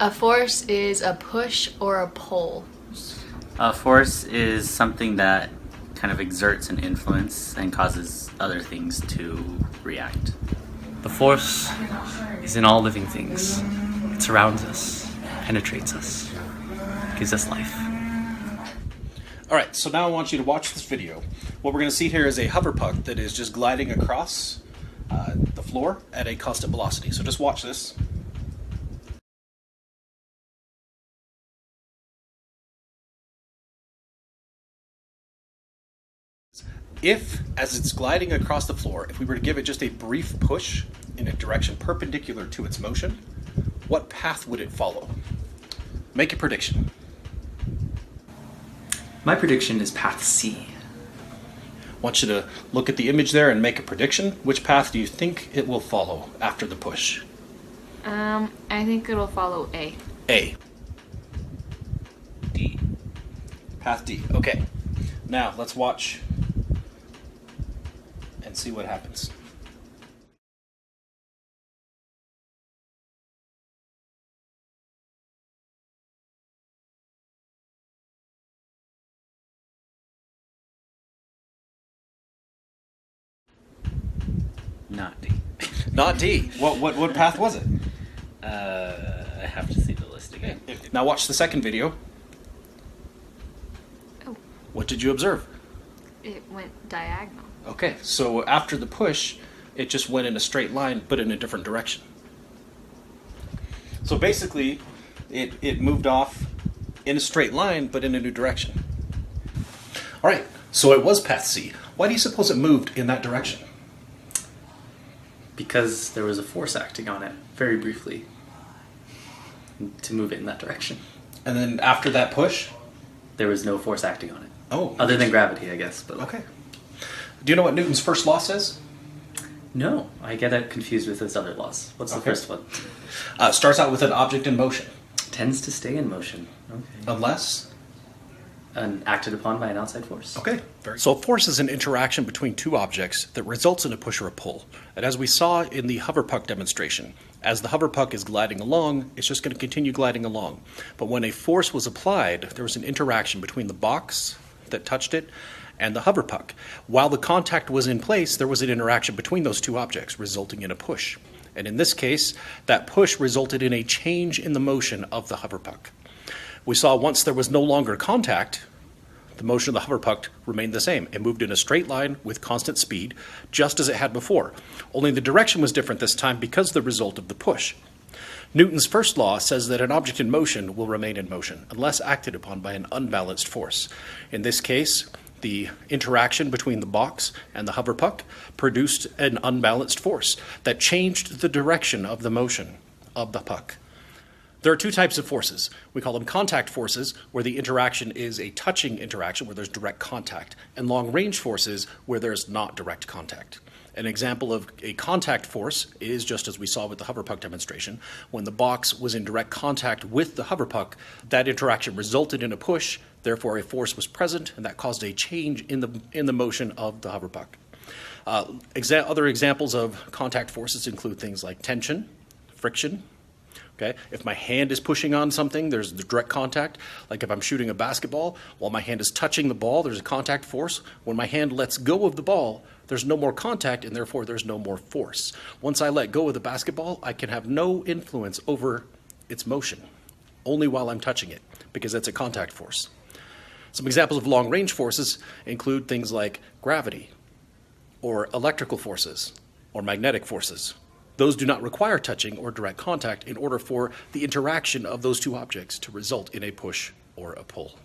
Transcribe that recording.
A force is a push or a pull. A force is something that kind of exerts an influence and causes other things to react. The force is in all living things. It surrounds us, penetrates us, gives us life. Alright, so now I want you to watch this video. What we're going to see here is a hover puck that is just gliding across the floor at a constant velocity. So just watch this. If, as it's gliding across the floor, if we were to give it just a brief push in a direction perpendicular to its motion, what path would it follow? Make a prediction. My prediction is path C. I want you to look at the image there and make a prediction. Which path do you think it will follow after the push? I think it'll follow A. A. D. Path D. Okay. Now let's watch and see what happens. Not D. Not D. What path was it? I have to see the list again. Now watch the second video. Oh, What did you observe? it went diagonal. Okay, so after the push, it just went in a straight line, but in a different direction. So basically, it moved off in a straight line, but in a new direction. All right, so it was path C. Why do you suppose it moved in that direction? Because there was a force acting on it, very briefly, to move it in that direction. And then after that push? There was no force acting on it. Oh. Other than gravity, I guess. But Okay. Do you know what Newton's first law says? No, I get it confused with those other laws. What's the Okay. first one? Starts out with an object in motion. Tends to stay in motion. Okay. Unless? And acted upon by an outside force. Okay. So a force is an interaction between two objects that results in a push or a pull. And as we saw in the hover puck demonstration, as the hover puck is gliding along, it's just going to continue gliding along. But when a force was applied, there was an interaction between the box that touched it and the hover puck. While the contact was in place, there was an interaction between those two objects, resulting in a push. And in this case, that push resulted in a change in the motion of the hover puck. We saw once there was no longer contact, the motion of the hover puck remained the same. It moved in a straight line with constant speed, just as it had before. Only the direction was different this time because of the result of the push. Newton's first law says that an object in motion will remain in motion unless acted upon by an unbalanced force. In this case, the interaction between the box and the hover puck produced an unbalanced force that changed the direction of the motion of the puck. There are two types of forces. We call them contact forces, where the interaction is a touching interaction, where there's direct contact, and long-range forces, where there's not direct contact. An example of a contact force is, just as we saw with the hover puck demonstration, when the box was in direct contact with the hover puck, that interaction resulted in a push, therefore a force was present, and that caused a change in the motion of the hover puck. Other examples of contact forces include things like tension, friction. Okay? If my hand is pushing on something, there's the direct contact. Like if I'm shooting a basketball, while my hand is touching the ball, there's a contact force. When my hand lets go of the ball, there's no more contact, and therefore there's no more force. Once I let go of the basketball, I can have no influence over its motion, only while I'm touching it, because it's a contact force. Some examples of long-range forces include things like gravity, or electrical forces, or magnetic forces. Those do not require touching or direct contact in order for the interaction of those two objects to result in a push or a pull.